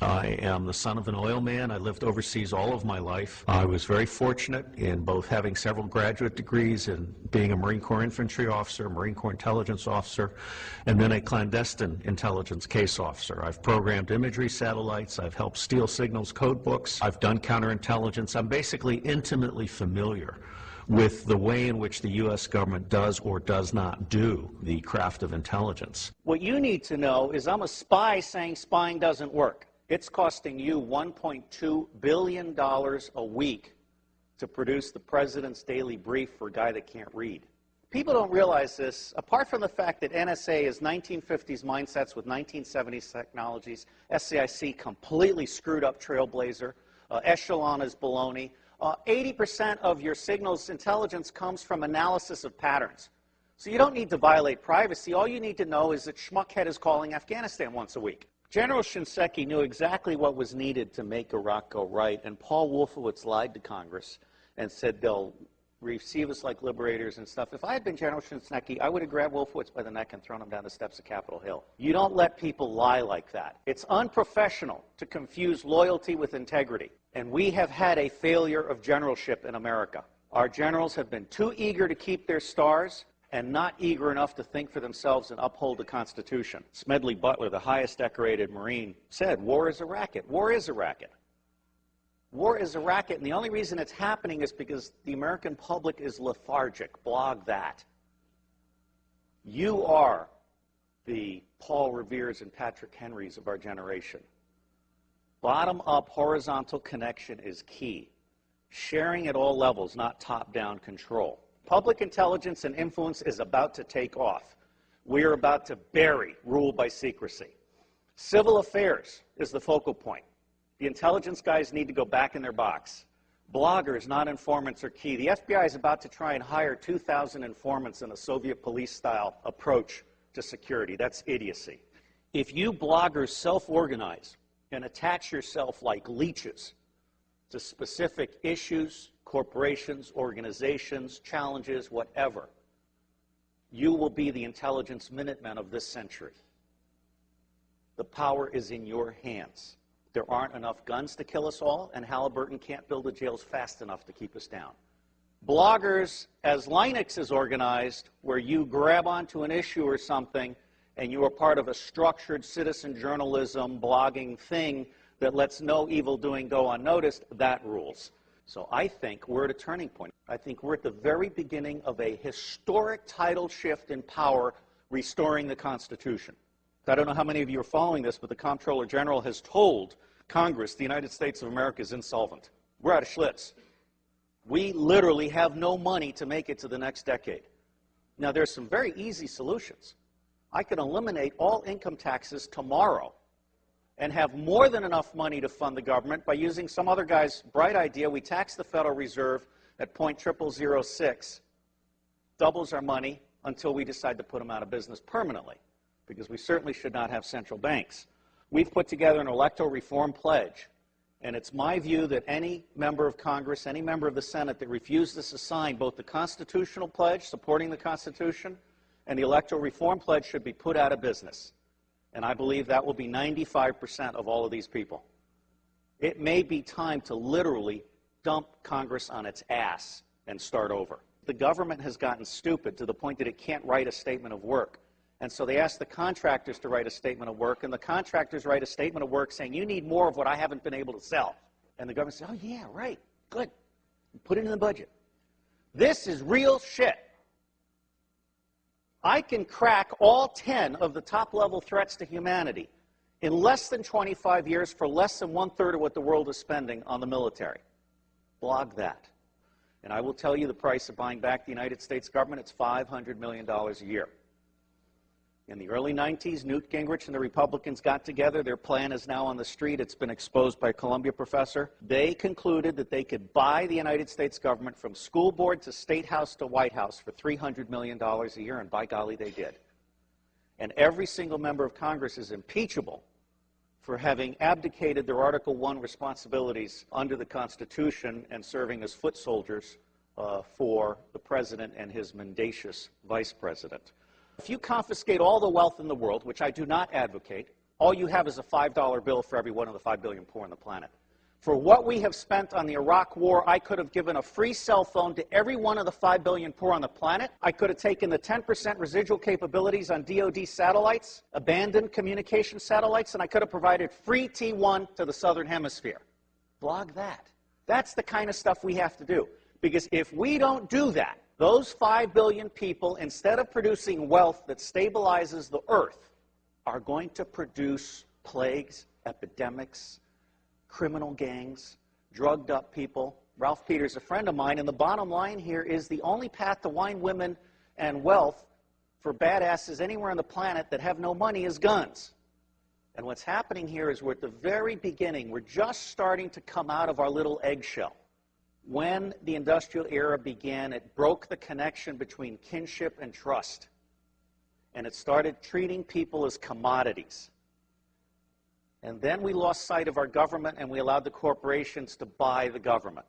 I am the son of an oil man. I lived overseas all of my life. I was very fortunate in both having several graduate degrees and being a Marine Corps infantry officer, Marine Corps intelligence officer, and then a clandestine intelligence case officer. I've programmed imagery satellites. I've helped steal signals code books. I've done counterintelligence. I'm basically intimately familiar with the way in which the U.S. government does or does not do the craft of intelligence. What you need to know is I'm a spy saying spying doesn't work. It's costing you $1.2 billion a week to produce the president's daily brief for a guy that can't read. People don't realize this. Apart from the fact that NSA is 1950s mindsets with 1970s technologies, SCIC completely screwed up Trailblazer, Echelon is baloney. 80% of your signals intelligence comes from analysis of patterns. So you don't need to violate privacy. All you need to know is that Schmuckhead is calling Afghanistan once a week. General Shinseki knew exactly what was needed to make Iraq go right, and Paul Wolfowitz lied to Congress and said they'll receive us like liberators and stuff. If I had been General Shinseki, I would have grabbed Wolfowitz by the neck and thrown him down the steps of Capitol Hill. You don't let people lie like that. It's unprofessional to confuse loyalty with integrity, and we have had a failure of generalship in America. Our generals have been too eager to keep their stars and not eager enough to think for themselves and uphold the Constitution. Smedley Butler, the highest decorated Marine, said, war is a racket. War is a racket. War is a racket, and the only reason it's happening is because the American public is lethargic. Blog that. You are the Paul Reveres and Patrick Henrys of our generation. Bottom-up horizontal connection is key. Sharing at all levels, not top-down control. Public intelligence and influence is about to take off. We are about to bury rule by secrecy. Civil affairs is the focal point. The intelligence guys need to go back in their box. Bloggers, not informants, are key. The FBI is about to try and hire 2,000 informants in a Soviet police-style approach to security. That's idiocy. If you bloggers self-organize and attach yourself like leeches to specific issues, corporations, organizations, challenges, whatever, you will be the intelligence Minutemen of this century. The power is in your hands. There aren't enough guns to kill us all, and Halliburton can't build the jails fast enough to keep us down. Bloggers, as Linux is organized, where you grab onto an issue or something and you are part of a structured citizen journalism blogging thing that lets no evil doing go unnoticed, that rules. So I think we're at a turning point. I think we're at the very beginning of a historic tidal shift in power, restoring the Constitution. I don't know how many of you are following this, but the Comptroller General has told Congress the United States of America is insolvent. We're out of Schlitz. We literally have no money to make it to the next decade. Now, there's some very easy solutions. I could eliminate all income taxes tomorrow and have more than enough money to fund the government by using some other guy's bright idea. We tax the Federal Reserve at 0.0006, doubles our money until we decide to put them out of business permanently, because we certainly should not have central banks. We've put together an electoral reform pledge, and it's my view that any member of Congress, any member of the Senate that refuses to sign both the constitutional pledge supporting the Constitution and the electoral reform pledge should be put out of business. And I believe that will be 95% of all of these people. It may be time to literally dump Congress on its ass and start over. The government has gotten stupid to the point that it can't write a statement of work. And so they ask the contractors to write a statement of work, and the contractors write a statement of work saying, you need more of what I haven't been able to sell. And the government says, oh yeah, right, good. Put it in the budget. This is real shit. I can crack all 10 of the top-level threats to humanity in less than 25 years for less than 1/3 of what the world is spending on the military. Blog that. And I will tell you the price of buying back the United States government. It's $500 million a year. In the early 90s, Newt Gingrich and the Republicans got together. Their plan is now on the street. It's been exposed by a Columbia professor. They concluded that they could buy the United States government from school board to State House to White House for $300 million a year, and by golly, they did. And every single member of Congress is impeachable for having abdicated their Article I responsibilities under the Constitution and serving as foot soldiers for the president and his mendacious vice president. If you confiscate all the wealth in the world, which I do not advocate, All you have is a $5 bill for every one of the 5 billion poor on the planet. For what we have spent on the Iraq War, I could have given a free cell phone to every one of the 5 billion poor on the planet. I could have taken the 10% residual capabilities on DoD satellites, abandoned communication satellites, and I could have provided free T1 to the Southern Hemisphere. Blog that. That's the kind of stuff we have to do. Because if we don't do that, those 5 billion people, instead of producing wealth that stabilizes the earth, are going to produce plagues, epidemics, criminal gangs, drugged up people. Ralph Peters, a friend of mine, and the bottom line here is the only path to wine, women, and wealth for badasses anywhere on the planet that have no money is guns. And what's happening here is we're at the very beginning. We're just starting to come out of our little eggshell. When the industrial era began, it broke the connection between kinship and trust. And it started treating people as commodities. And then we lost sight of our government and we allowed the corporations to buy the government.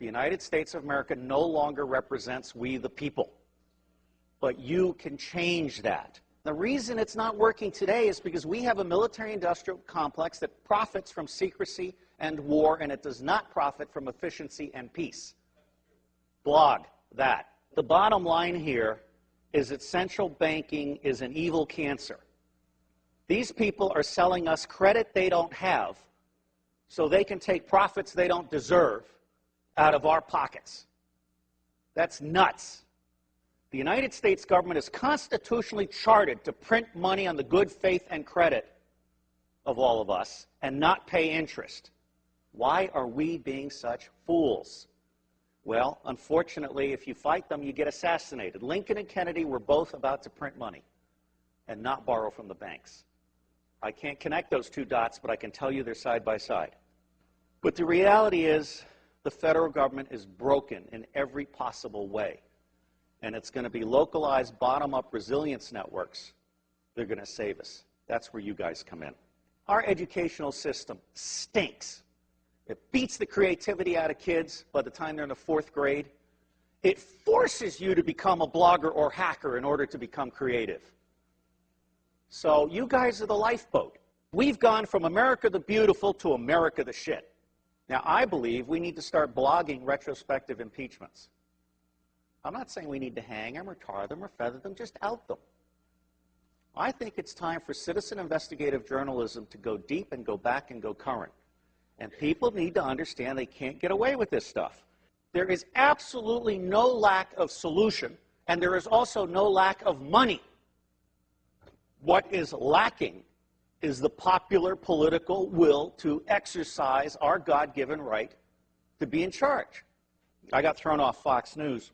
The United States of America no longer represents we the people. But you can change that. The reason it's not working today is because we have a military-industrial complex that profits from secrecy and war, and it does not profit from efficiency and peace. Blog that. The bottom line here is that central banking is an evil cancer. These people are selling us credit they don't have so they can take profits they don't deserve out of our pockets. That's nuts. The United States government is constitutionally chartered to print money on the good faith and credit of all of us and not pay interest. Why are we being such fools? Well, unfortunately, if you fight them, you get assassinated. Lincoln and Kennedy were both about to print money and not borrow from the banks. I can't connect those two dots, but I can tell you they're side by side. But the reality is the federal government is broken in every possible way. And it's going to be localized, bottom-up resilience networks. They're going to save us. That's where you guys come in. Our educational system stinks. It beats the creativity out of kids by the time they're in the 4th grade. It forces you to become a blogger or hacker in order to become creative. So you guys are the lifeboat. We've gone from America the Beautiful to America the Shit. Now, I believe we need to start blogging retrospective impeachments. I'm not saying we need to hang them or tar them or feather them, just out them. I think it's time for citizen investigative journalism to go deep and go back and go current. And people need to understand they can't get away with this stuff. There is absolutely no lack of solution, and there is also no lack of money. What is lacking is the popular political will to exercise our God-given right to be in charge. I got thrown off Fox News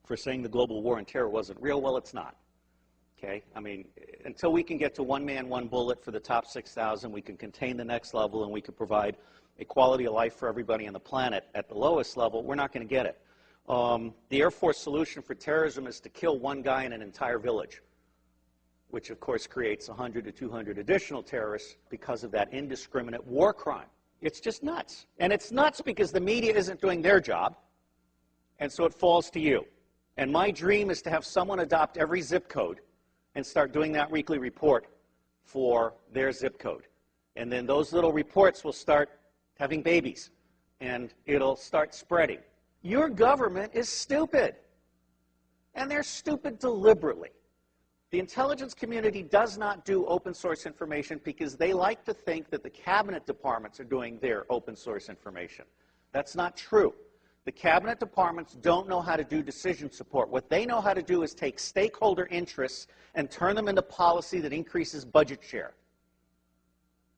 for saying the global war on terror wasn't real. Well, it's not. Okay? I mean, until we can get to one man, one bullet for the top 6,000, we can contain the next level, and we can provide a quality of life for everybody on the planet at the lowest level, we're not going to get it. The Air Force solution for terrorism is to kill one guy in an entire village, which of course creates 100 to 200 additional terrorists because of that indiscriminate war crime. It's just nuts. And it's nuts because the media isn't doing their job, and so it falls to you. And my dream is to have someone adopt every zip code and start doing that weekly report for their zip code. And then those little reports will start having babies, and it'll start spreading. Your government is stupid, and they're stupid deliberately. The intelligence community does not do open source information because they like to think that the cabinet departments are doing their open source information. That's not true. The cabinet departments don't know how to do decision support. What they know how to do is take stakeholder interests and turn them into policy that increases budget share.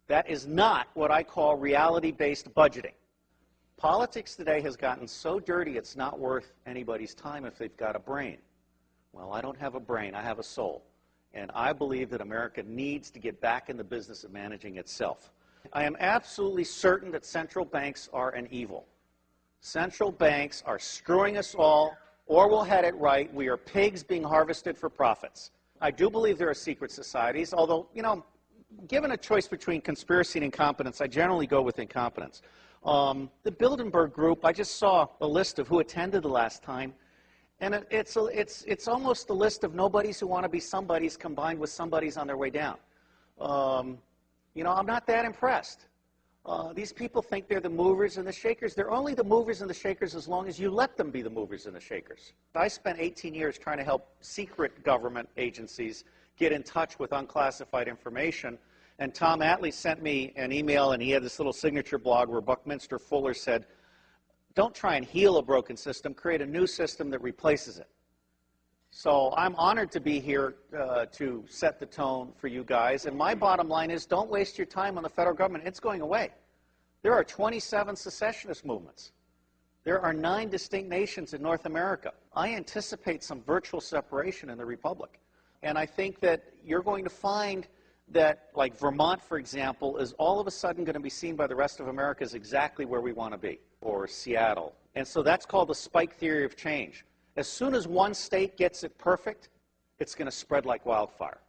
That is not what I call reality-based budgeting. Politics today has gotten so dirty it's not worth anybody's time if they've got a brain. Well, I don't have a brain, I have a soul. And I believe that America needs to get back in the business of managing itself. I am absolutely certain that central banks are an evil. Central banks are screwing us all, or we'll head it right. We are pigs being harvested for profits. I do believe there are secret societies, although, you know, given a choice between conspiracy and incompetence, I generally go with incompetence. The Bilderberg Group, I just saw a list of who attended the last time, and it's almost a list of nobodies who want to be somebodies combined with somebodies on their way down. I'm not that impressed. These people think they're the movers and the shakers. They're only the movers and the shakers as long as you let them be the movers and the shakers. I spent 18 years trying to help secret government agencies get in touch with unclassified information. And Tom Atlee sent me an email, and he had this little signature blog where Buckminster Fuller said, don't try and heal a broken system, create a new system that replaces it. So I'm honored to be here to set the tone for you guys. And my bottom line is, don't waste your time on the federal government. It's going away. There are 27 secessionist movements. There are 9 distinct nations in North America. I anticipate some virtual separation in the Republic. And I think that you're going to find that, like Vermont, for example, is all of a sudden going to be seen by the rest of America as exactly where we want to be, or Seattle. And so that's called the spike theory of change. As soon as one state gets it perfect, it's going to spread like wildfire.